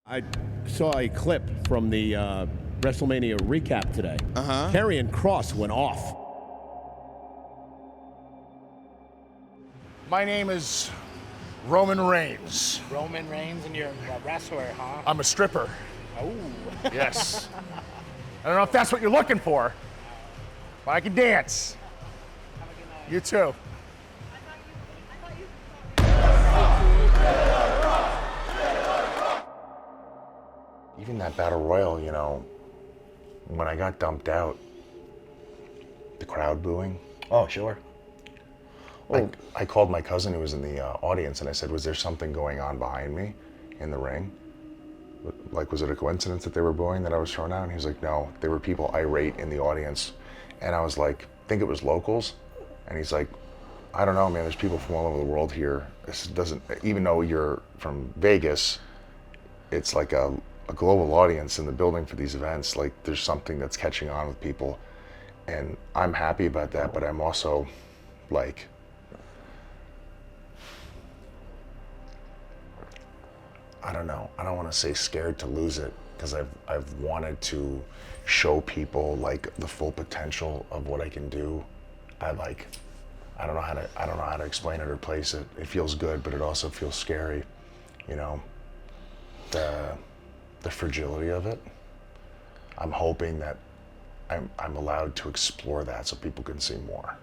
I saw a clip from the Wrestlemania recap today. Karrion Kross went off. My name is Roman Reigns. Roman Reigns, and you're a wrestler, huh? I'm a stripper. Oh. Yes. I don't know if that's what you're looking for, but I can dance. Have a good night. You too. Even that battle royal, you know, when I got dumped out, the crowd booing. Oh, sure. I called my cousin who was in the audience and I said, was there something going on behind me in the ring? Like, was it a coincidence that they were booing that I was thrown out? And he was like, no, there were people irate in the audience. And I was like, I think it was locals. And he's like, I don't know, man, there's people from all over the world here. This doesn't, even though you're from Vegas, it's like a global audience in the building for these events. Like, there's something that's catching on with people. And I'm happy about that, but I'm also like, I don't know. I don't want to say scared to lose it, because I've wanted to show people like the full potential of what I can do. I don't know how to explain it or place it. It feels good, but it also feels scary. You know, the fragility of it. I'm hoping that I'm allowed to explore that so people can see more.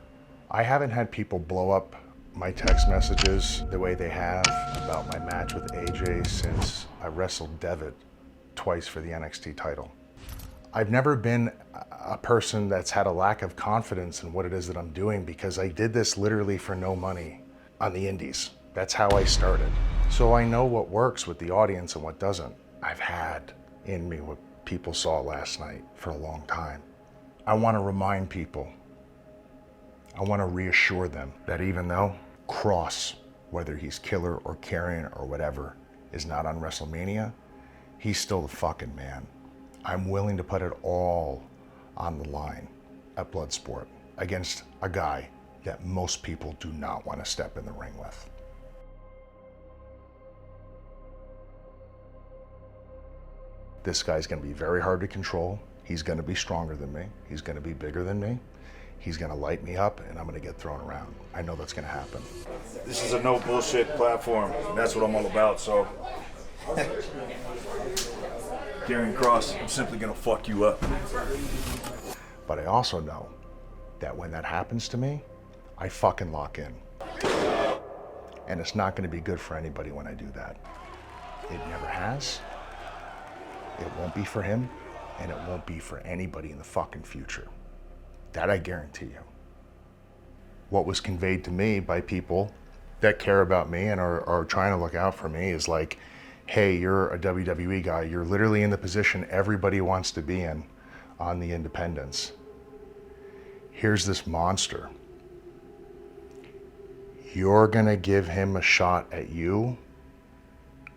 I haven't had people blow up my text messages the way they have about my match with AJ since I wrestled Devitt twice for the NXT title. I've never been a person that's had a lack of confidence in what it is that I'm doing, because I did this literally for no money on the indies. That's how I started. So I know what works with the audience and what doesn't. I've had in me what people saw last night for a long time. I want to remind people, I want to reassure them that even though Kross, whether he's Killer or Karrion or whatever, is not on Wrestlemania, he's still the fucking man. I'm willing to put it all on the line at Bloodsport against a guy that most people do not want to step in the ring with. This guy's going to be very hard to control. He's going to be stronger than me. He's going to be bigger than me. He's going to light me up, and I'm going to get thrown around. I know that's going to happen. This is a no bullshit platform, and that's what I'm all about, so. Karrion Kross, I'm simply going to fuck you up. But I also know that when that happens to me, I fucking lock in. And it's not going to be good for anybody when I do that. It never has. It won't be for him, and it won't be for anybody in the fucking future. That I guarantee you. What was conveyed to me by people that care about me and are trying to look out for me is like, hey, you're a WWE guy. You're literally in the position everybody wants to be in on the independents. Here's this monster. You're gonna give him a shot at you,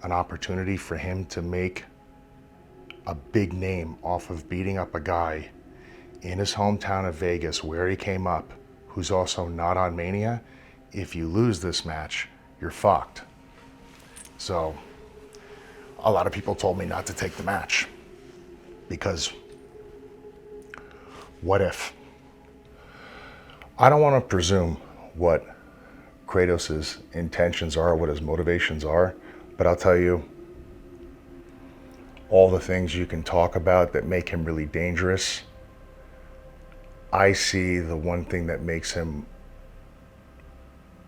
an opportunity for him to make a big name off of beating up a guy in his hometown of Vegas, where he came up, who's also not on Mania. If you lose this match, you're fucked. So a lot of people told me not to take the match, because what if? I don't want to presume what Kratos' intentions are, what his motivations are, but I'll tell you, all the things you can talk about that make him really dangerous, I see the one thing that makes him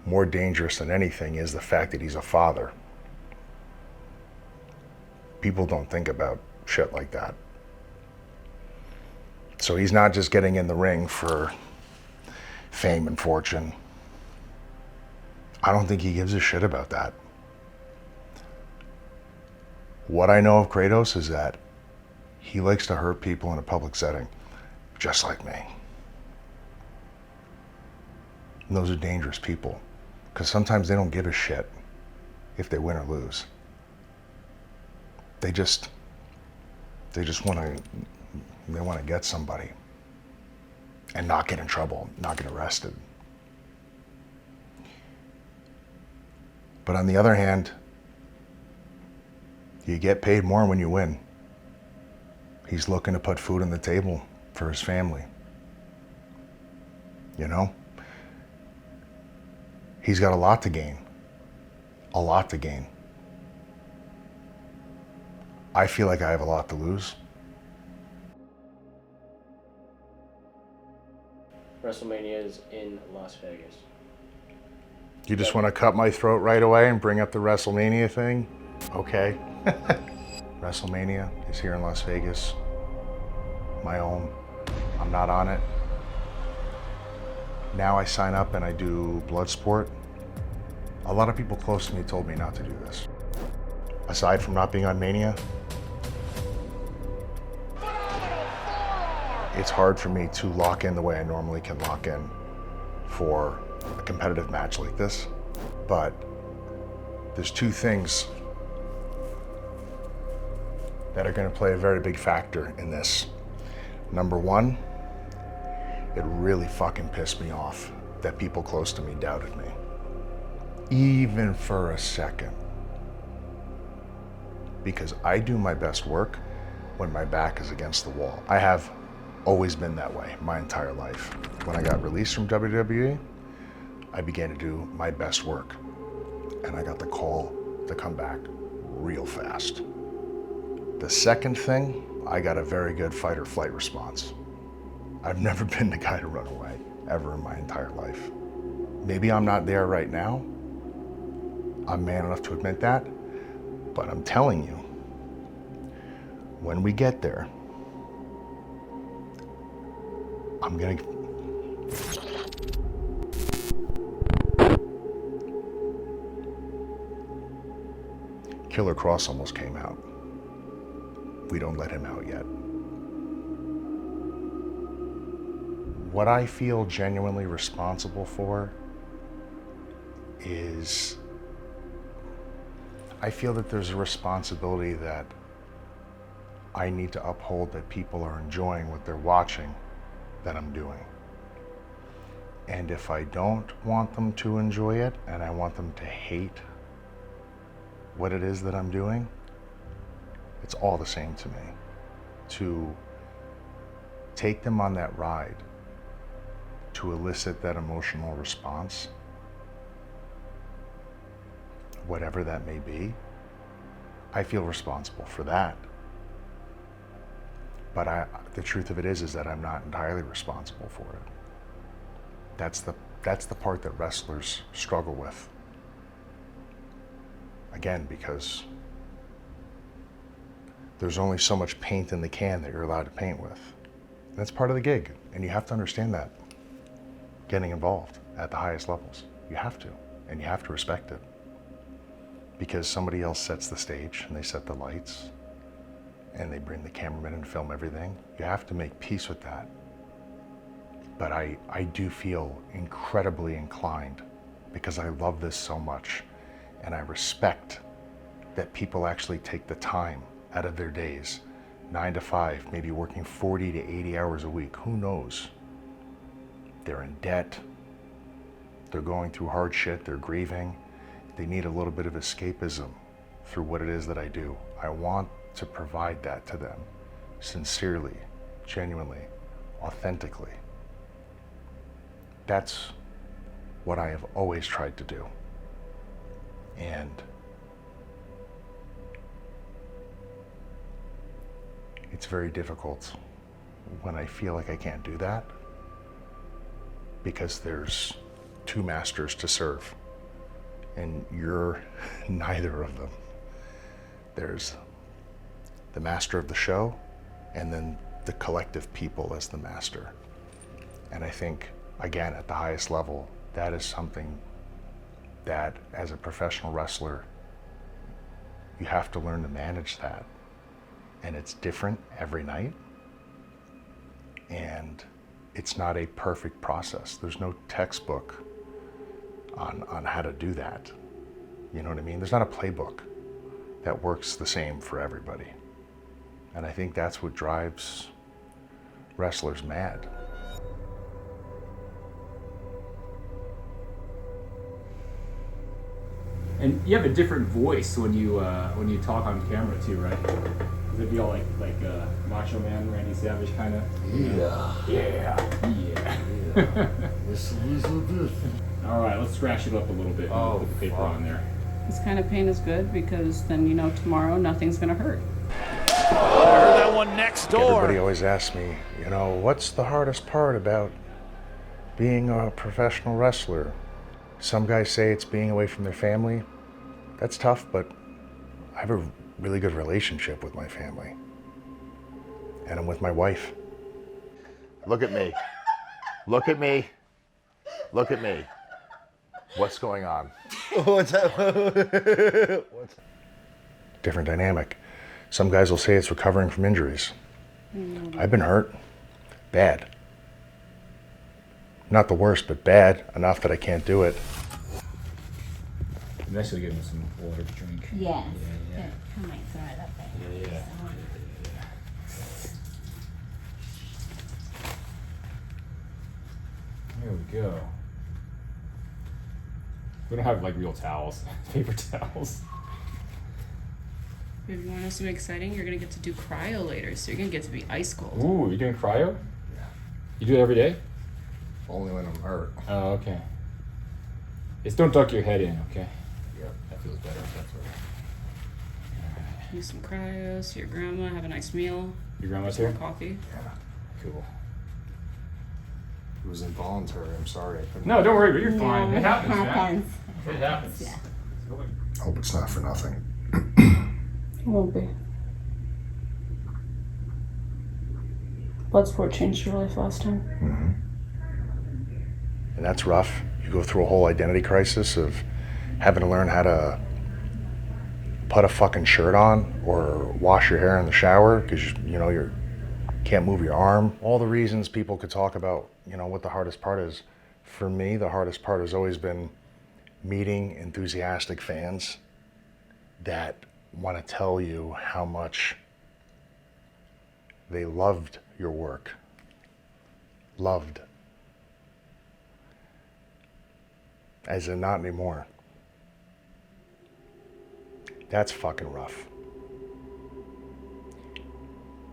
more dangerous than anything is the fact that he's a father. People don't think about shit like that. So he's not just getting in the ring for fame and fortune. I don't think he gives a shit about that. What I know of Kratos is that he likes to hurt people in a public setting, just like me. And those are dangerous people, because sometimes they don't give a shit if they win or lose. They just want to get somebody and not get in trouble, not get arrested. But on the other hand, You get paid more when you win. He's looking to put food on the table for his family. You know? He's got a lot to gain. A lot to gain. I feel like I have a lot to lose. WrestleMania is in Las Vegas. You just want to cut my throat right away and bring up the WrestleMania thing? Okay. WrestleMania is here in Las Vegas. My own. I'm not on it. Now I sign up and I do Bloodsport. A lot of people close to me told me not to do this. Aside from not being on Mania, it's hard for me to lock in the way I normally can lock in for a competitive match like this. But there's two things that are going to play a very big factor in this. Number one, it really fucking pissed me off that people close to me doubted me. Even for a second. Because I do my best work when my back is against the wall. I have always been that way my entire life. When I got released from WWE, I began to do my best work. And I got the call to come back real fast. The second thing, I got a very good fight or flight response. I've never been the guy to run away, ever in my entire life. Maybe I'm not there right now. I'm man enough to admit that. But I'm telling you, when we get there, I'm gonna... Killer Kross almost came out. We don't let him out yet. What I feel genuinely responsible for is I feel that there's a responsibility that I need to uphold, that people are enjoying what they're watching that I'm doing. And if I don't want them to enjoy it and I want them to hate what it is that I'm doing, it's all the same to me. To take them on that ride, to elicit that emotional response, whatever that may be, I feel responsible for that. But the truth of it is that I'm not entirely responsible for it. That's the part that wrestlers struggle with. Again, because there's only so much paint in the can that you're allowed to paint with. That's part of the gig, and you have to understand that. Getting involved at the highest levels, you have to, and you have to respect it. Because somebody else sets the stage, and they set the lights, and they bring the cameraman and film everything. You have to make peace with that. But I do feel incredibly inclined, because I love this so much, and I respect that people actually take the time out of their days, 9 to 5, maybe working 40 to 80 hours a week, who knows? They're in debt, they're going through hard shit, they're grieving, they need a little bit of escapism through what it is that I do. I want to provide that to them, sincerely, genuinely, authentically. That's what I have always tried to do. And it's very difficult when I feel like I can't do that, because there's two masters to serve, and you're neither of them. There's the master of the show, and then the collective people as the master. And I think, again, at the highest level, that is something that, as a professional wrestler, you have to learn to manage that. And it's different every night. And it's not a perfect process. There's no textbook on how to do that. You know what I mean? There's not a playbook that works the same for everybody. And I think that's what drives wrestlers mad. And you have a different voice when you talk on camera too, right? Does it be all like Macho Man, Randy Savage kind of? Yeah. All right, let's scratch it up a little bit and put the paper on there. This kind of pain is good because then you know tomorrow nothing's gonna hurt. I heard that one next door. Everybody always asks me, you know, what's the hardest part about being a professional wrestler? Some guys say it's being away from their family. That's tough, but I have a really good relationship with my family. And I'm with my wife. Look at me. Look at me. Look at me. What's going on? What's up? Different dynamic. Some guys will say it's recovering from injuries. I've been hurt. Bad. Not the worst, but bad enough that I can't do it. I'm actually getting some water to drink. Yes. Yeah. I might throw it up there. Yeah. There we go. We don't have like real towels, paper towels. If you want to know something exciting, you're gonna get to do cryo later, so you're gonna get to be ice cold. Ooh, you're doing cryo? Yeah. You do it every day? Only when I'm hurt. Oh, okay. Just don't duck your head in, okay? Yep. That feels better. That's right. Do some cryo, see your grandma, have a nice meal. Your grandma's some here? coffee. Yeah. Cool. It was involuntary. I'm sorry. I couldn't. No, don't worry, but you're fine. No, It happens, man. happens. It happens. Yeah. Hope it's not for nothing. It won't be. Bloodsport changed your life last time. Mm-hmm. And that's rough. You go through a whole identity crisis of having to learn how to put a fucking shirt on or wash your hair in the shower because you can't move your arm. All the reasons people could talk about, what the hardest part is. For me, the hardest part has always been meeting enthusiastic fans that want to tell you how much they loved your work. Loved. As in not anymore. That's fucking rough.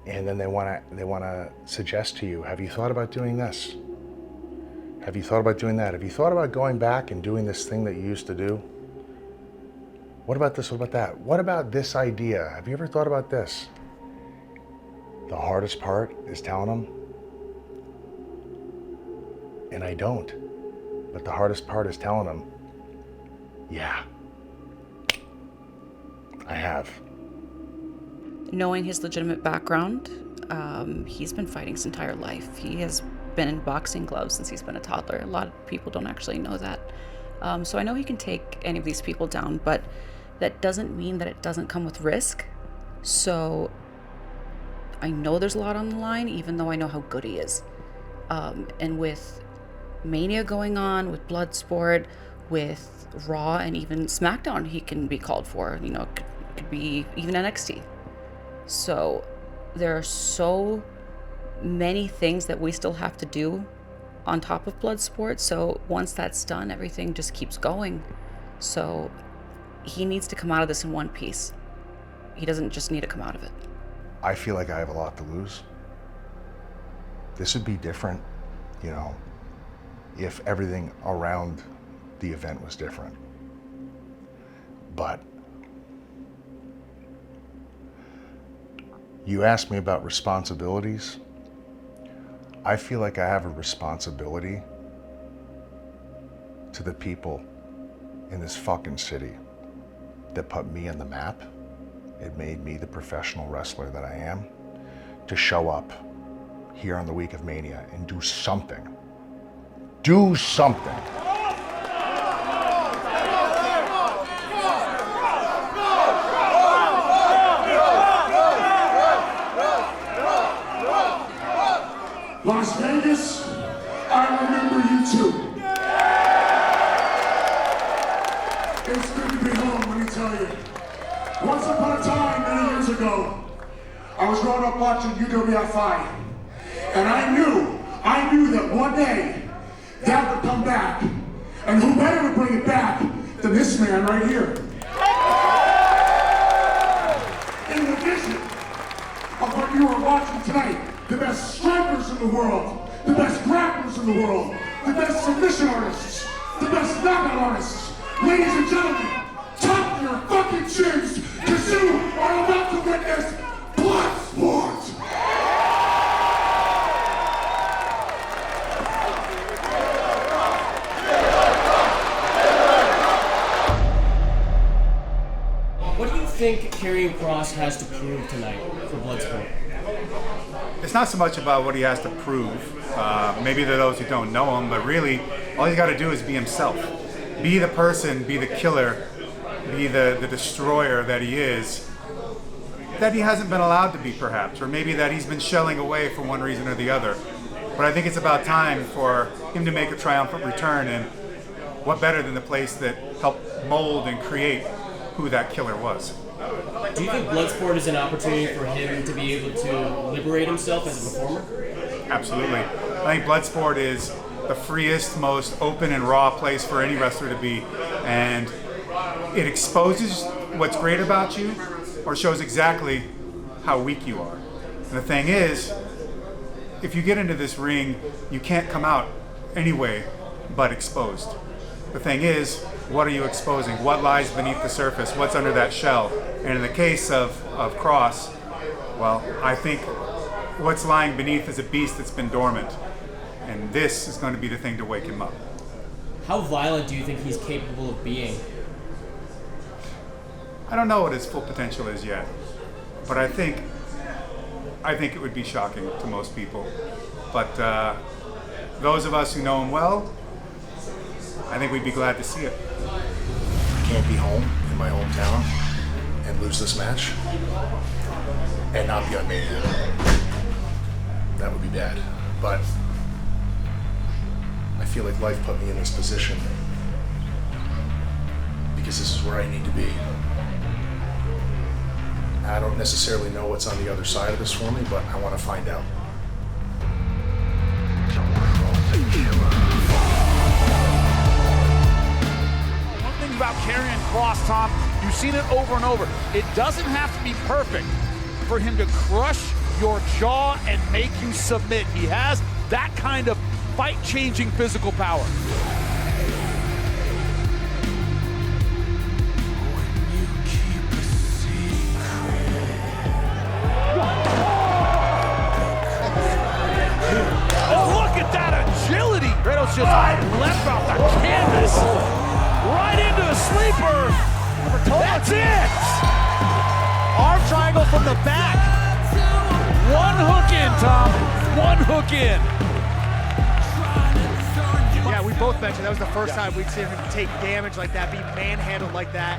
And then they wanna suggest to you, have you thought about doing this? Have you thought about doing that? Have you thought about going back and doing this thing that you used to do? What about this? What about that? What about this idea? Have you ever thought about this? The hardest part is telling them, and I don't, but the hardest part is telling them, yeah, I have. Knowing his legitimate background, he's been fighting his entire life. He has been in boxing gloves since he's been a toddler. A lot of people don't actually know that. So I know he can take any of these people down, but that doesn't mean that it doesn't come with risk. So I know there's a lot on the line, even though I know how good he is. And with Mania going on, with Bloodsport, with Raw, and even SmackDown, he can be called for. Could be even NXT. So there are so many things that we still have to do on top of Bloodsport. So once that's done, everything just keeps going. So he needs to come out of this in one piece. He doesn't just need to come out of it. I feel like I have a lot to lose. This would be different, if everything around the event was different. But you asked me about responsibilities. I feel like I have a responsibility to the people in this fucking city that put me on the map. It made me the professional wrestler that I am, to show up here on the week of Mania and do something. Do something. Las Vegas, I remember you too. It's good to be home, let me tell you. Once upon a time, many years ago, I was growing up watching UWF fight. And I knew that one day, that would come back. And who better to bring it back than this man right here. In the vision of what you are watching tonight, the best strikers in the world, the best grapplers in the world, the best submission artists, the best knockout artists. Ladies and gentlemen, tuck your fucking chins, because you are about to witness Bloodsport. What do you think Karrion Kross has to prove tonight for Bloodsport? It's not so much about what he has to prove. Maybe to those who don't know him, but really, all he's got to do is be himself. Be the person, be the killer, be the destroyer that he is, that he hasn't been allowed to be perhaps, or maybe that he's been shelling away for one reason or the other. But I think it's about time for him to make a triumphant return, and what better than the place that helped mold and create who that killer was. Do you think Bloodsport is an opportunity for him to be able to liberate himself as a performer? Absolutely. I think Bloodsport is the freest, most open and raw place for any wrestler to be, and it exposes what's great about you or shows exactly how weak you are. And the thing is, if you get into this ring, you can't come out anyway but exposed. The thing is, what are you exposing? What lies beneath the surface? What's under that shell? And in the case of Kross, well, I think what's lying beneath is a beast that's been dormant. And this is going to be the thing to wake him up. How violent do you think he's capable of being? I don't know what his full potential is yet, but I think it would be shocking to most people. But those of us who know him well, I think we'd be glad to see it. I can't be home in my hometown and lose this match and not be on Mania. That would be bad. But I feel like life put me in this position because this is where I need to be. I don't necessarily know what's on the other side of this for me, but I want to find out. One thing about Karrion Kross, Tom, you've seen it over and over. It doesn't have to be perfect for him to crush your jaw and make you submit. He has that kind of fight-changing physical power. Just left off the canvas, right into the sleeper. That's it. Arm triangle from the back. One hook in, Tom. One hook in. Yeah, we both mentioned that was the first time we'd seen him take damage like that, be manhandled like that.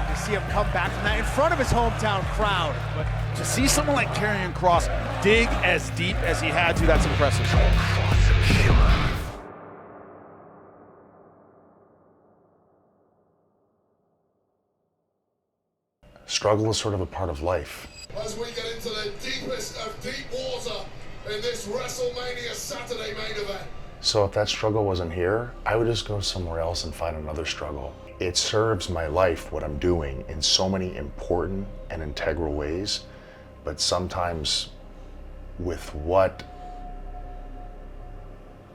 To see him come back from that in front of his hometown crowd. But to see someone like Karrion Kross dig as deep as he had to, that's impressive. Struggle is sort of a part of life. As we get into the deepest of deep water in this WrestleMania Saturday main event. So if that struggle wasn't here, I would just go somewhere else and find another struggle. It serves my life, what I'm doing, in so many important and integral ways, but sometimes with what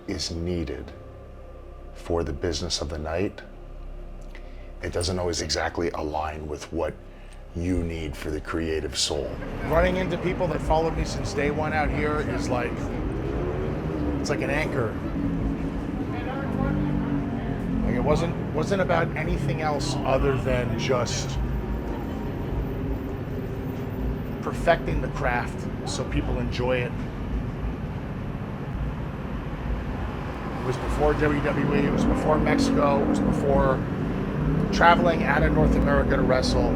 is needed for the business of the night, it doesn't always exactly align with what you need for the creative soul. Running into people that followed me since day one out here is like, it's like an anchor. Like it wasn't about anything else other than just perfecting the craft so people enjoy it. It was before WWE, it was before Mexico, it was before traveling out of North America to wrestle.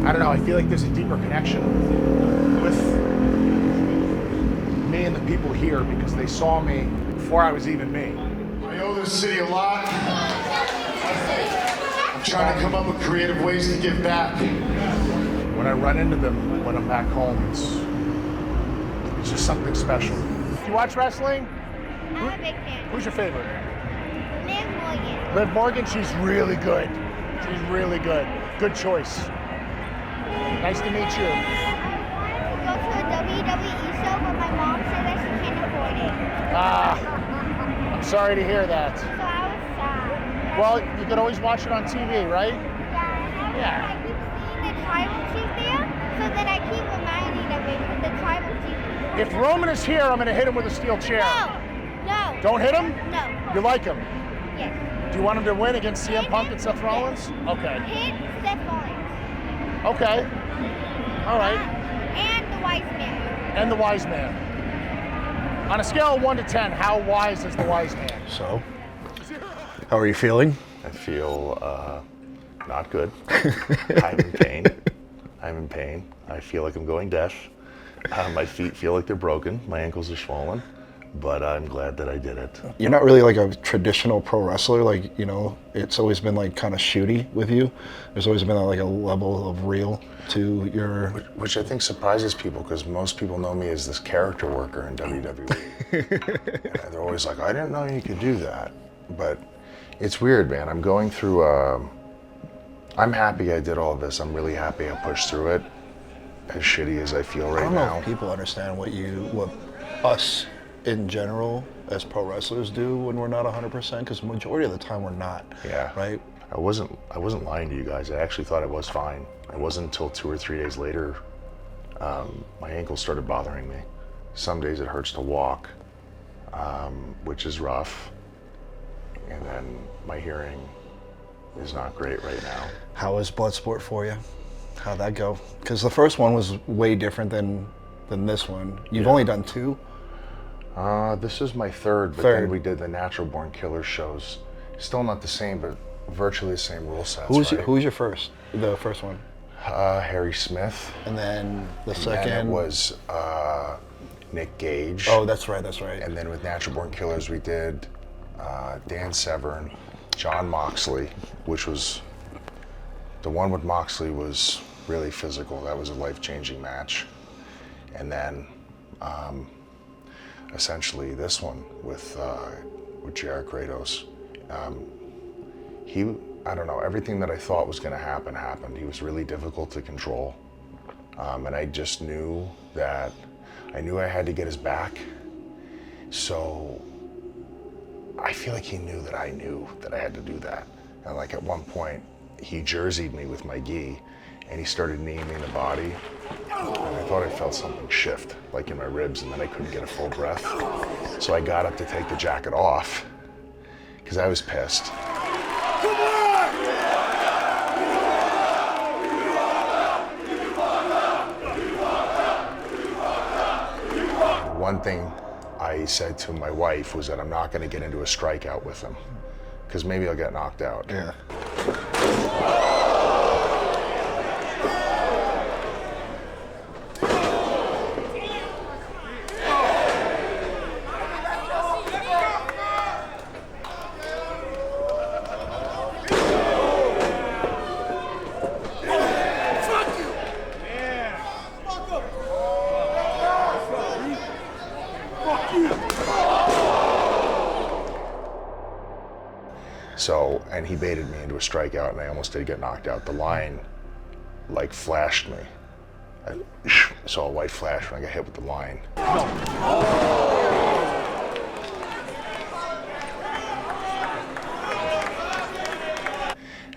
I don't know, I feel like there's a deeper connection with me and the people here because they saw me before I was even me. I owe this city a lot. I'm trying to come up with creative ways to give back. When I run into them when I'm back home, it's just something special. Do you watch wrestling? I'm a big fan. Who's your favorite? Liv Morgan. Liv Morgan, she's really good. She's really good. Good choice. Nice to meet you. I wanted to go to a WWE show, but my mom said that she can't afford it. I'm sorry to hear that. So I was sad. Well, you could always watch it on TV, right? Yeah. I keep seeing the tribal chief there, so then I keep reminding of it with the tribal chief. If Roman is here, I'm going to hit him with a steel chair. No. Don't hit him? No. You like him? Yes. Do you want him to win against CM Punk and Seth Rollins? Okay. Hit Seth Rollins. Okay. All right. And the wise man. And the wise man. On a scale of 1 to 10, how wise is the wise man? So, how are you feeling? I feel not good. I'm in pain. I'm in pain. I feel like I'm going deaf. My feet feel like they're broken. My ankles are swollen. But I'm glad that I did it. You're not really like a traditional pro wrestler, like, you know, it's always been like kind of shooty with you. There's always been like a level of real to your... Which I think surprises people, because most people know me as this character worker in WWE. And they're always like, I didn't know you could do that. But it's weird, man. I'm going through I'm happy I did all of this. I'm really happy I pushed through it, as shitty as I feel right now. I don't know if people understand what us in general as pro wrestlers do when we're not 100%, because majority of the time we're not. Yeah. Right? I wasn't lying to you guys. I actually thought I was fine. It wasn't until 2 or 3 days later, my ankle started bothering me. Some days it hurts to walk, which is rough. And then my hearing is not great right now. How is Bloodsport for you? How'd that go? Because the first one was way different than this one. You've only done 2? This is my third, but then we did the Natural Born Killer shows. Still not the same, but virtually the same rule sets. Who was your first? The first one? Harry Smith. And then the second? And it was Nick Gage. Oh, that's right, that's right. And then with Natural Born Killers, we did Dan Severn, John Moxley, which was, the one with Moxley was really physical. That was a life-changing match. And then essentially this one with Jared Kratos. I don't know, everything that I thought was gonna happen happened. He was really difficult to control. And I just knew that, I had to get his back. So I feel like he knew that I knew that I had to do that. And like at one point, he jerseyed me with my gi and he started kneeing me in the body. And I thought I felt something shift, like in my ribs, and then I couldn't get a full breath. So I got up to take the jacket off, because I was pissed. One thing I said to my wife was that I'm not going to get into a strikeout with him, because maybe I'll get knocked out. Yeah. So, and he baited me into a strikeout, and I almost did get knocked out. The line, like, flashed me. I saw a white flash when I got hit with the line.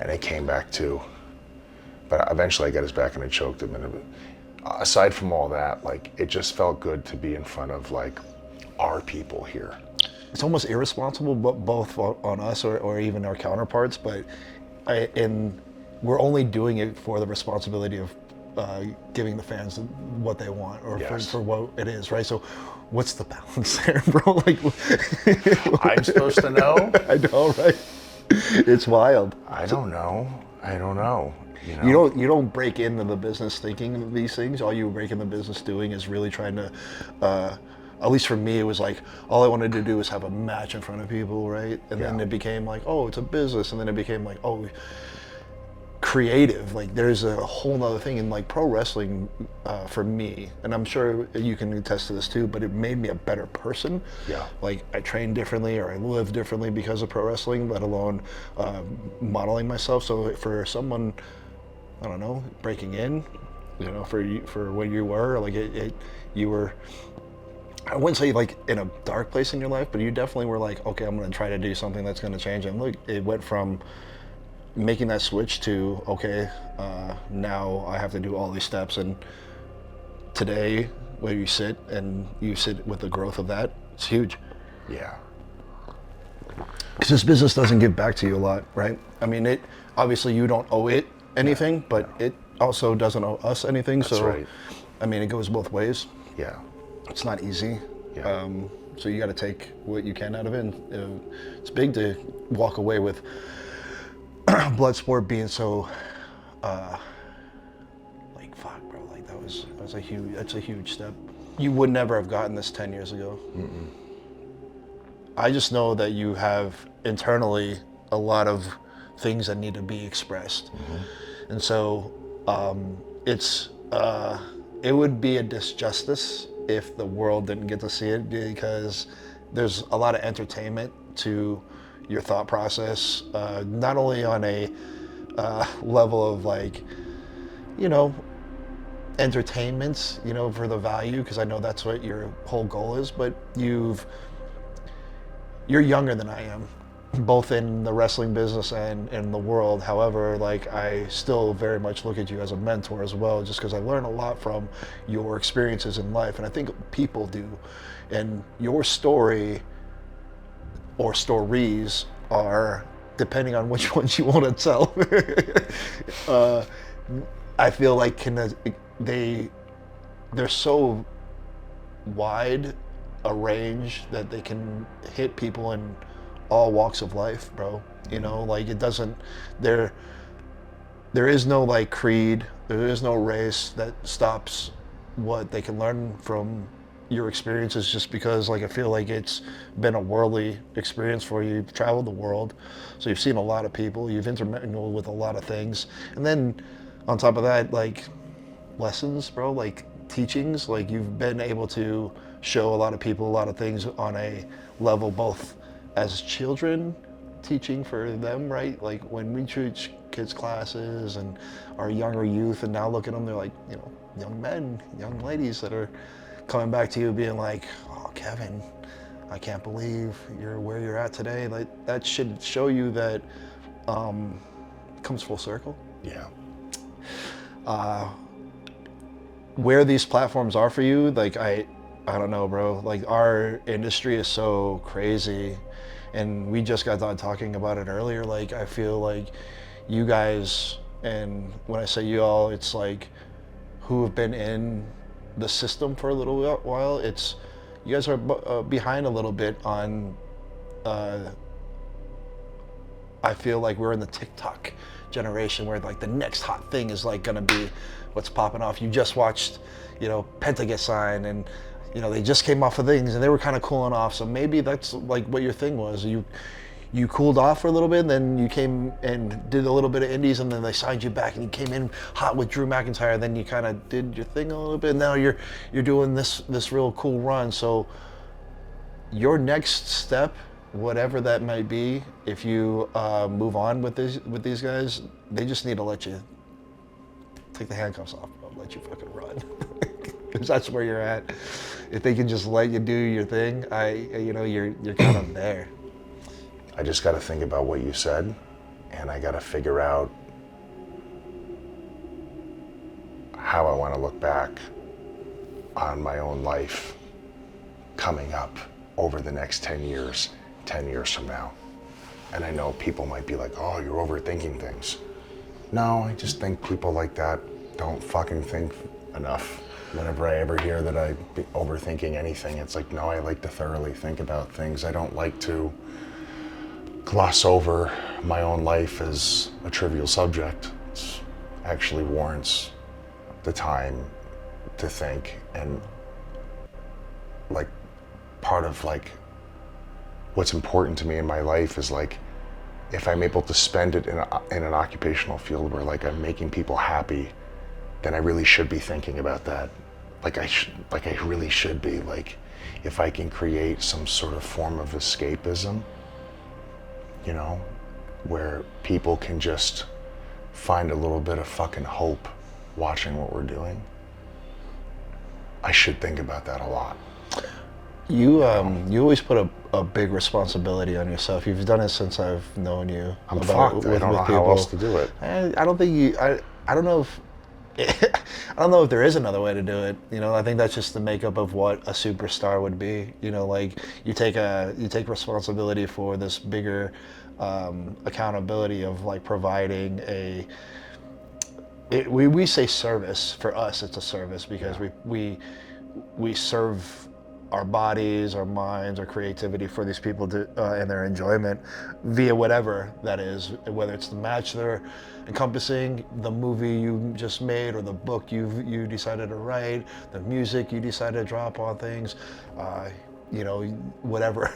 And I came back too. But eventually I got his back and I choked him. And aside from all that, like, it just felt good to be in front of, like, our people here. It's almost irresponsible, but both on us or even our counterparts, but we're only doing it for the responsibility of giving the fans what they want, or for what it is, right? So what's the balance there, bro? Like, I'm supposed to know? I know, right? It's wild. I don't know. You know? You don't break into the business thinking these things. All you break in the business doing is really trying to, at least for me, it was like, all I wanted to do was have a match in front of people, right? And then it became like, oh, it's a business. And then it became like, oh, creative. Like there's a whole nother thing in like pro wrestling for me, and I'm sure you can attest to this too, but it made me a better person. Yeah. Like I train differently or I live differently because of pro wrestling, let alone modeling myself. So for someone, I don't know, breaking in, you know, for what you were, like you were, I wouldn't say like in a dark place in your life, but you definitely were like, okay, I'm gonna try to do something that's gonna change. And look, it went from making that switch to, okay, now I have to do all these steps. And today, where you sit with the growth of that, it's huge. Yeah. Because this business doesn't give back to you a lot, right? I mean, obviously you don't owe it anything, but it also doesn't owe us anything. That's so, right. I mean, it goes both ways. Yeah. It's not easy. Yeah. So you got to take what you can out of it. And, it's big to walk away with Bloodsport being so, like, fuck, bro. Like that's a huge step. You would never have gotten this 10 years ago. Mm-mm. I just know that you have internally a lot of things that need to be expressed. Mm-hmm. And so it would be a disjustice if the world didn't get to see it, because there's a lot of entertainment to your thought process, not only on a level of like, you know, entertainment, you know, for the value, because I know that's what your whole goal is, but you're younger than I am, both in the wrestling business and in the world. However, like I still very much look at you as a mentor as well, just because I learn a lot from your experiences in life, and I think people do. And your story or stories are, depending on which ones you want to tell, I feel like they're so wide a range that they can hit people in all walks of life, bro. You know, like there is no like creed, there is no race that stops what they can learn from your experiences, just because like I feel like it's been a worldly experience for you. You've traveled the world, so you've seen a lot of people, you've intermingled with a lot of things, and then on top of that, like lessons, bro, like teachings, like you've been able to show a lot of people a lot of things on a level, both as children, teaching for them, right? Like when we teach kids classes and our younger youth, and now look at them, they're like, you know, young men, young ladies that are coming back to you being like, oh, Kevin, I can't believe you're where you're at today. Like that should show you that comes full circle. Yeah. Where these platforms are for you, like I don't know, bro. Like our industry is so crazy, and we just got done talking about it earlier. Like I feel like you guys, and when I say you all, it's like who have been in the system for a little while. It's you guys are behind a little bit on. I feel like we're in the TikTok generation where like the next hot thing is like gonna be what's popping off. You just watched, you know, Penta get signed, and you know they just came off of things and they were kind of cooling off. So maybe that's like what your thing was. You cooled off for a little bit, and then you came and did a little bit of indies, and then they signed you back, and you came in hot with Drew McIntyre. Then you kind of did your thing a little bit. And now you're doing this real cool run. So your next step, whatever that might be, if you move on with these guys, they just need to let you take the handcuffs off, bro. Let you fucking run, because that's where you're at. If they can just let you do your thing, you're kind of there. I just got to think about what you said, and I got to figure out how I want to look back on my own life coming up over the next 10 years from now. And I know people might be like, oh, you're overthinking things. No, I just think people like that don't fucking think enough. Whenever I ever hear that I'm overthinking anything, it's like, no, I like to thoroughly think about things. I don't like to gloss over my own life as a trivial subject. It actually warrants the time to think. And like part of like what's important to me in my life is like if I'm able to spend it in an occupational field where like I'm making people happy, then I really should be thinking about that. Like I really should be. Like, if I can create some sort of form of escapism, you know, where people can just find a little bit of fucking hope watching what we're doing, I should think about that a lot. You always put a big responsibility on yourself. You've done it since I've known you. I'm fucked. I don't know how else to do it. I don't think you. I don't know if. I don't know if there is another way to do it. You know, I think that's just the makeup of what a superstar would be. You know, like you take responsibility for this bigger accountability of like providing we say service. For us, it's a service because we serve our bodies, our minds, our creativity for these people and their enjoyment via whatever that is, whether it's the match they're encompassing, the movie you just made, or the book you decided to write, the music you decided to drop on things, you know, whatever,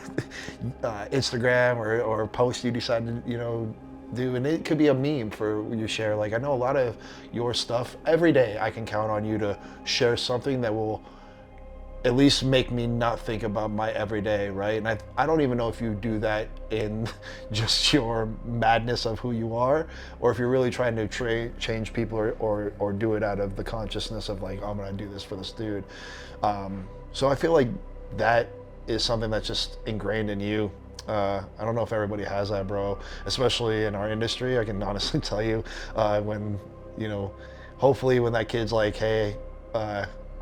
Instagram or post you decided to, you know, do. And it could be a meme for you share. Like, I know a lot of your stuff, every day I can count on you to share something that will at least make me not think about my everyday, right? And I don't even know if you do that in just your madness of who you are, or if you're really trying to change people or do it out of the consciousness of like, oh, I'm gonna do this for this dude. So I feel like that is something that's just ingrained in you. I don't know if everybody has that, bro, especially in our industry. I can honestly tell you, when, you know, hopefully when that kid's like, hey,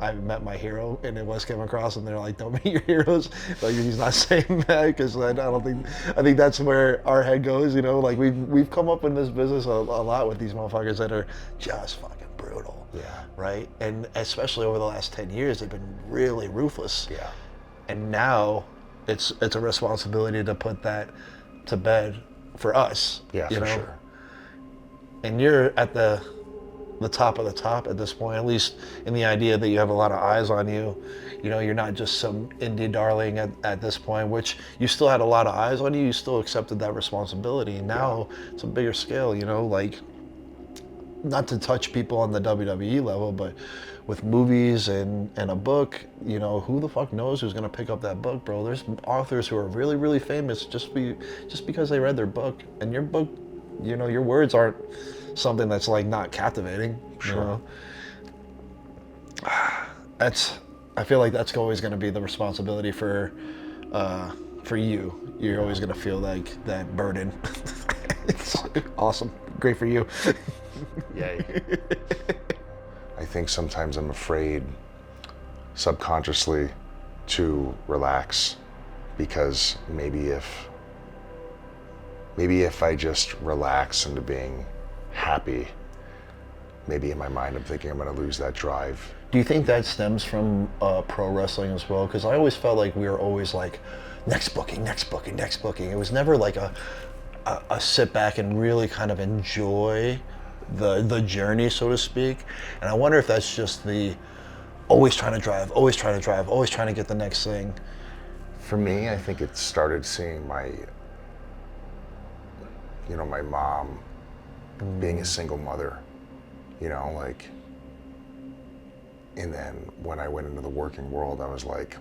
I met my hero, and it was Kevin Kross, and they're like, don't meet your heroes. Like, he's not saying that, because I think that's where our head goes, you know? Like, we've come up in this business a lot with these motherfuckers that are just fucking brutal. Yeah. Right? And especially over the last 10 years, they've been really ruthless. Yeah. And now it's a responsibility to put that to bed for us. Yeah, you for know? sure. And you're at the top of the top at this point, at least in the idea that you have a lot of eyes on you. You know, you're not just some indie darling at this point, which you still had a lot of eyes on you. You still accepted that responsibility. Now it's a bigger scale, you know, like, not to touch people on the WWE level, but with movies and a book, you know, who the fuck knows who's gonna pick up that book, bro? There's authors who are really, really famous just because they read their book. And your book, you know, your words aren't something that's like not captivating. Sure. You know? I feel like that's always going to be the responsibility for you. You're always going to feel like that burden. It's awesome. Great for you. Yay. I think sometimes I'm afraid subconsciously to relax, because maybe if I just relax into being happy, maybe in my mind I'm thinking I'm going to lose that drive. Do you think that stems from pro wrestling as well? Because I always felt like we were always like, next booking, next booking, next booking. It was never like a sit back and really kind of enjoy the journey, so to speak. And I wonder if that's just the always trying to drive, always trying to drive, always trying to get the next thing. For me, I think it started seeing my mom being a single mother, you know, like, and then when I went into the working world, I was like,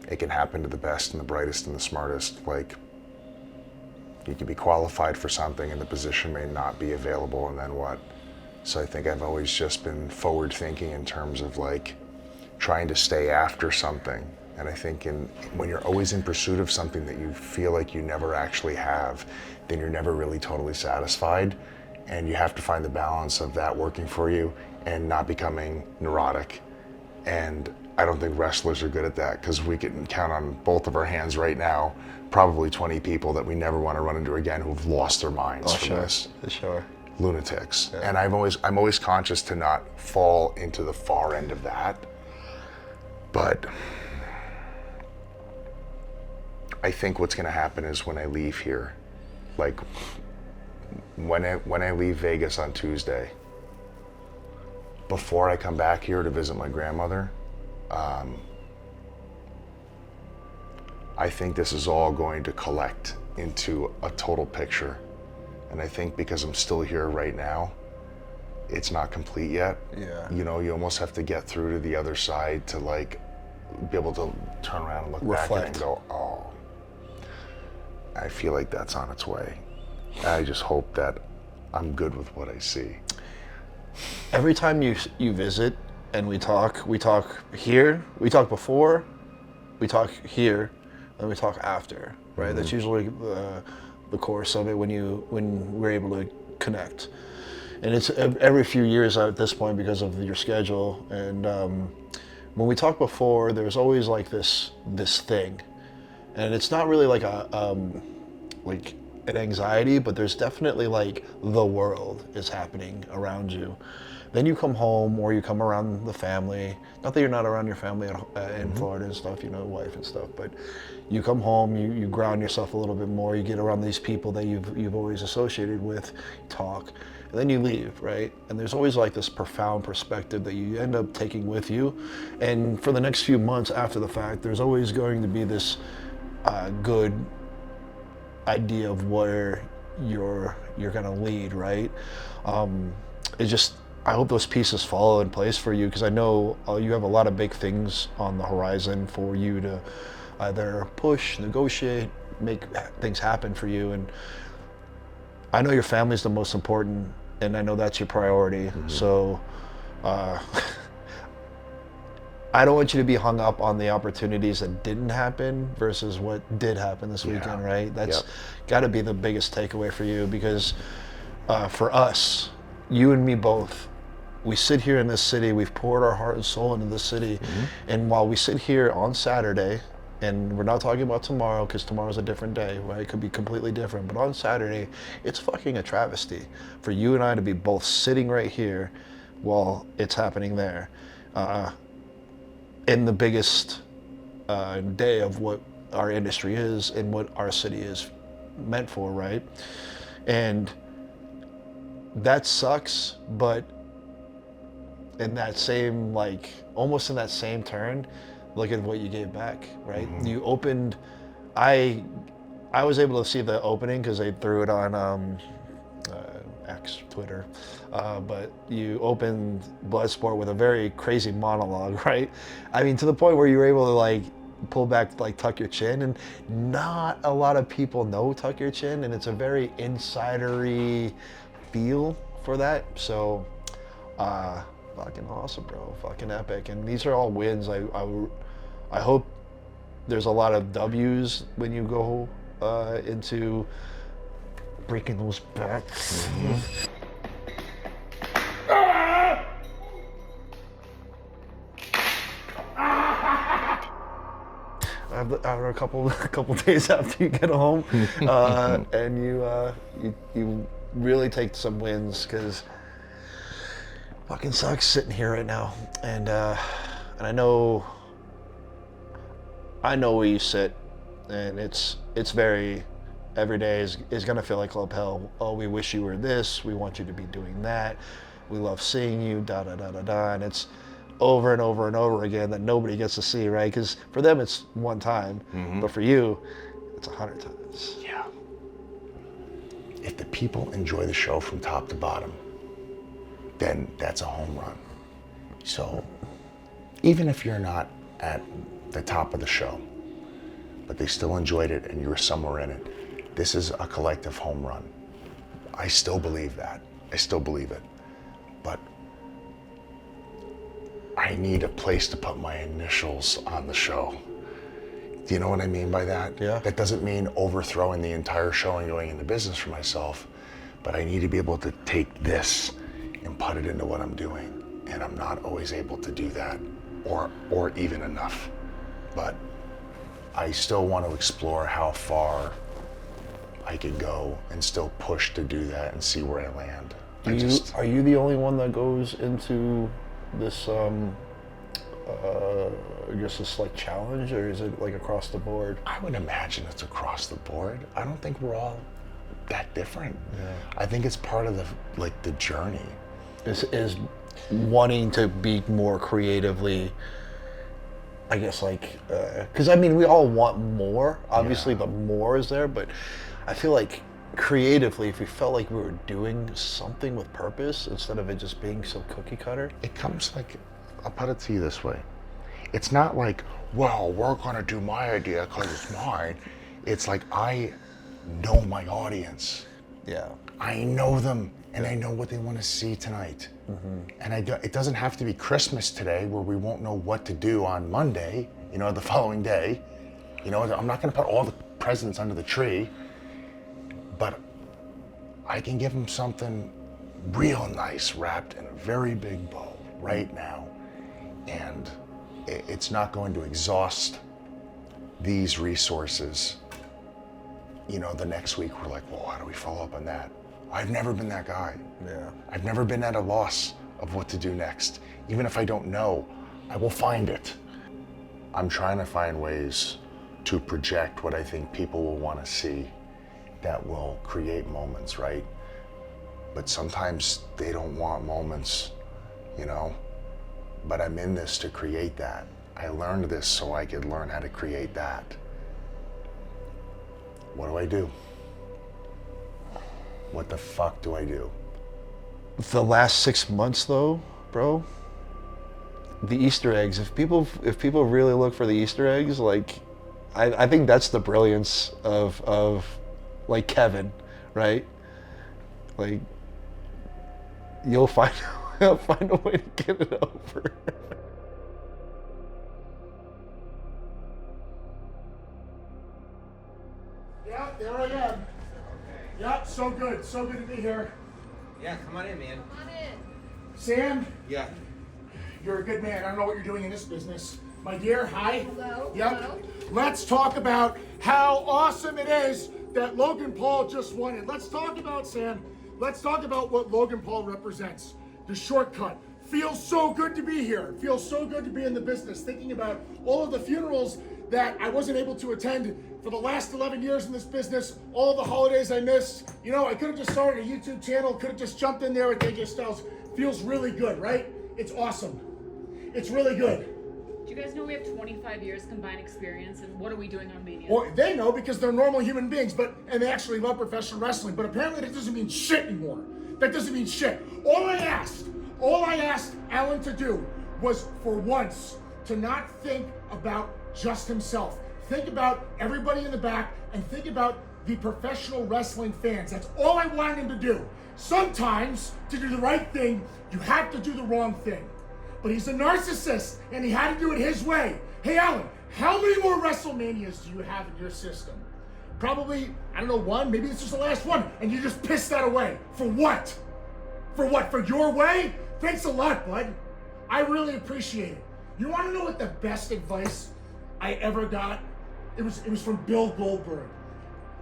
it can happen to the best and the brightest and the smartest. Like, you can be qualified for something and the position may not be available, and then what? So I think I've always just been forward thinking in terms of like trying to stay after something. And I think when you're always in pursuit of something that you feel like you never actually have, then you're never really totally satisfied. And you have to find the balance of that working for you and not becoming neurotic. And I don't think wrestlers are good at that, because we can count on both of our hands right now, probably 20 people that we never want to run into again who've lost their minds from this. Sure. Lunatics. Yeah. And I'm always conscious to not fall into the far end of that. But I think what's going to happen is when I leave here, like when I leave Vegas on Tuesday, before I come back here to visit my grandmother, I think this is all going to collect into a total picture. And I think because I'm still here right now, it's not complete yet. Yeah. You know, you almost have to get through to the other side to like be able to turn around and look back at it and go, oh, I feel like that's on its way. I just hope that I'm good with what I see. Every time you visit and we talk here, we talk before, we talk here, and we talk after, right? Mm-hmm. That's usually the course of it when we're able to connect. And it's every few years at this point because of your schedule. And when we talk before, there's always like this thing, and it's not really like like an anxiety, but there's definitely like the world is happening around you. Then you come home or you come around the family. Not that you're not around your family in Florida and stuff, you know, wife and stuff, but you come home, you ground yourself a little bit more. You get around these people that you've always associated with, talk. And then you leave, right? And there's always like this profound perspective that you end up taking with you. And for the next few months after the fact, there's always going to be this good idea of where you're gonna lead, right? It's just, I hope those pieces fall in place for you, because I know you have a lot of big things on the horizon for you to either push, negotiate, make things happen for you. And I know your family's the most important, and I know that's your priority. So I don't want you to be hung up on the opportunities that didn't happen versus what did happen this weekend, right? That's got to be the biggest takeaway for you, because for us, you and me both, we sit here in this city, we've poured our heart and soul into this city, and while we sit here on Saturday, and we're not talking about tomorrow because tomorrow's a different day, right? It could be completely different. But on Saturday, it's fucking a travesty for you and I to be both sitting right here while it's happening there. In the biggest day of what our industry is and what our city is meant for, right? And that sucks, but in that same, like, almost in that same turn, look at what you gave back, right? You opened, I was able to see the opening because they threw it on X, Twitter, but you opened Bloodsport with a very crazy monologue, right? I mean, to the point where you were able to like pull back, like tuck your chin, and not a lot of people know tuck your chin, and it's a very insidery feel for that. So, fucking awesome, bro. Fucking epic. And these are all wins. I hope there's a lot of W's when you go into breaking those backs. After a couple days after you get home, and you really take some wins, because fucking sucks sitting here right now, and I know where you sit, and it's very, every day is gonna feel like club hell. Oh, we wish you were this, we want you to be doing that, we love seeing you, da da da da da, and it's over and over and over again that nobody gets to see, right? Because for them it's one time, but for you, it's 100 times. Yeah. If the people enjoy the show from top to bottom, then that's a home run. So even if you're not at the top of the show, but they still enjoyed it and you were somewhere in it, this is a collective home run. I still believe that. I still believe it. But I need a place to put my initials on the show. Do you know what I mean by that? Yeah. That doesn't mean overthrowing the entire show and going into business for myself, but I need to be able to take this and put it into what I'm doing. And I'm not always able to do that, or even enough. But I still want to explore how far I could go and still push to do that and see where I land. Are you the only one that goes into this, I guess this like challenge, or is it like across the board? I would imagine it's across the board. I don't think we're all that different. Yeah. I think it's part of the journey. Is wanting to be more creatively I guess like, because I mean, we all want more. Obviously, the more is there, but I feel like creatively, if we felt like we were doing something with purpose instead of it just being so cookie cutter. It comes like, I'll put it to you this way. It's not like, well, we're gonna do my idea because it's mine. It's like, I know my audience. Yeah. I know them, and I know what they want to see tonight. And it doesn't have to be Christmas today where we won't know what to do on Monday, you know, the following day. You know, I'm not gonna put all the presents under the tree, but I can give them something real nice wrapped in a very big bow right now. And it's not going to exhaust these resources. You know, the next week we're like, well, how do we follow up on that? I've never been that guy. Yeah. I've never been at a loss of what to do next. Even if I don't know, I will find it. I'm trying to find ways to project what I think people will want to see that will create moments, right? But sometimes they don't want moments, you know? But I'm in this to create that. I learned this so I could learn how to create that. What do I do? What the fuck do I do? The last 6 months though, bro, the Easter eggs, if people really look for the Easter eggs, like, I think that's the brilliance of like Kevin, right? Like, you'll find a way to get it over. Yeah, there I am. Yeah, so good to be here. Yeah, come on in, man. Come on in. Sam, Yeah. you're a good man. I don't know what you're doing in this business. My dear, hi. Hello. Yep. Hello. Let's talk about how awesome it is that Logan Paul just won it. Let's talk about, Sam, let's talk about what Logan Paul represents. The shortcut. Feels so good to be here. Feels so good to be in the business. Thinking about all of the funerals that I wasn't able to attend for the last 11 years in this business, all the holidays I missed. You know, I could have just started a YouTube channel, could have just jumped in there with AJ Styles. Feels really good, right? It's awesome. It's really good. Do you guys know we have 25 years combined experience, and what are we doing on Mania? Well, they know because they're normal human beings, and they actually love professional wrestling, but apparently that doesn't mean shit anymore. That doesn't mean shit. All I asked Alan to do was, for once, to not think about just himself. Think about everybody in the back and think about the professional wrestling fans. That's all I wanted him to do. Sometimes, to do the right thing, you have to do the wrong thing. But he's a narcissist, and he had to do it his way. Hey, Alan, how many more WrestleManias do you have in your system? Probably, I don't know, one, maybe this is the last one, and you just pissed that away. For what? For what? For your way? Thanks a lot, bud. I really appreciate it. You want to know what the best advice I ever got? It was from Bill Goldberg.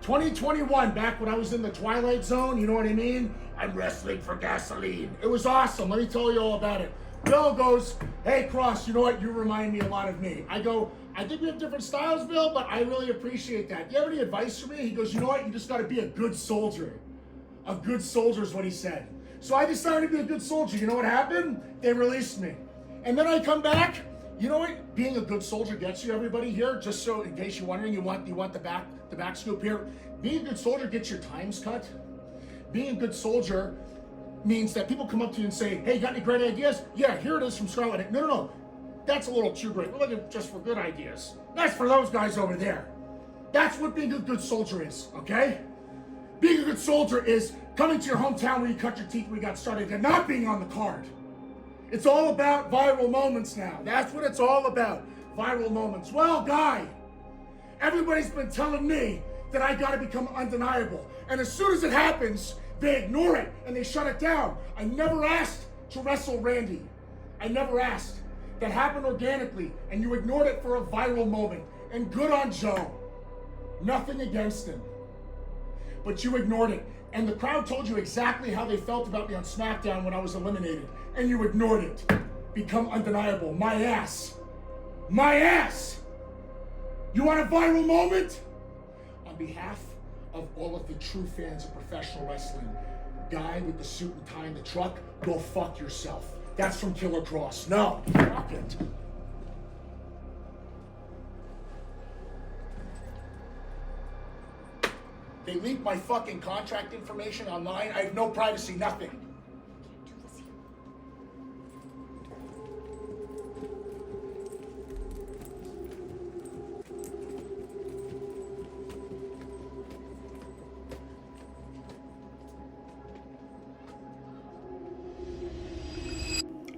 2021, back when I was in the Twilight Zone, you know what I mean? I'm wrestling for gasoline. It was awesome. Let me tell you all about it. Bill goes, hey, Kross, you know what? You remind me a lot of me. I go, I think we have different styles, Bill, but I really appreciate that. Do you have any advice for me? He goes, you know what? You just got to be a good soldier. A good soldier is what he said. So I decided to be a good soldier. You know what happened? They released me. And then I come back. You know what being a good soldier gets you, everybody here? Just so in case you're wondering, you want the back scoop here. Being a good soldier gets your times cut. Being a good soldier means that people come up to you and say, hey, you got any great ideas? Yeah, here it is from Scarlet. No. That's a little too great. We're looking just for good ideas. That's for those guys over there. That's what being a good soldier is, okay? Being a good soldier is coming to your hometown where you cut your teeth when you got started and not being on the card. It's all about viral moments now. That's what it's all about, viral moments. Well, Guy, everybody's been telling me that I gotta become undeniable. And as soon as it happens, they ignore it and they shut it down. I never asked to wrestle Randy. I never asked. That happened organically, and you ignored it for a viral moment. And good on Joe. Nothing against him. But you ignored it. And the crowd told you exactly how they felt about me on SmackDown when I was eliminated. And you ignored it. Become undeniable. My ass. My ass! You want a viral moment? On behalf of all of the true fans of professional wrestling, guy with the suit and tie in the truck, go fuck yourself. That's from Killer Kross. No, fuck it. They leaked my fucking contract information online. I have no privacy, nothing.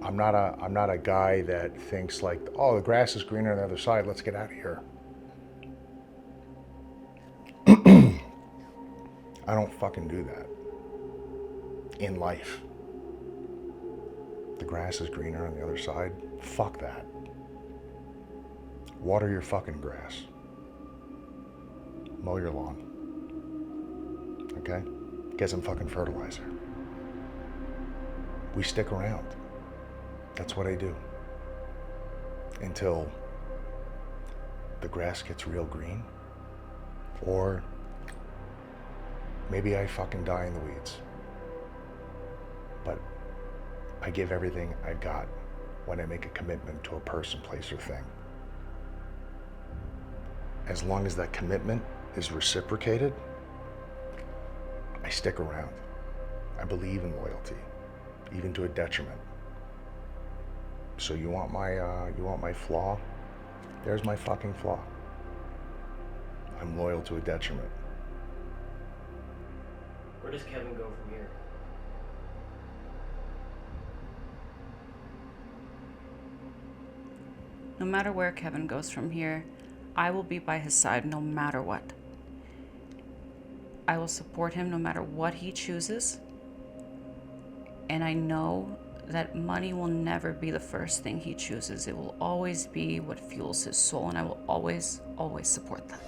I'm not a guy that thinks like, oh, the grass is greener on the other side, let's get out of here. I don't fucking do that in life. The grass is greener on the other side. Fuck that. Water your fucking grass. Mow your lawn. Okay? Get some fucking fertilizer. We stick around. That's what I do. Until the grass gets real green. Or maybe I fucking die in the weeds. But I give everything I've got when I make a commitment to a person, place, or thing. As long as that commitment is reciprocated, I stick around. I believe in loyalty, even to a detriment. So you want my flaw? There's my fucking flaw. I'm loyal to a detriment. Where does Kevin go from here? No matter where Kevin goes from here, I will be by his side no matter what. I will support him no matter what he chooses. And I know that money will never be the first thing he chooses. It will always be what fuels his soul, and I will always, always support that.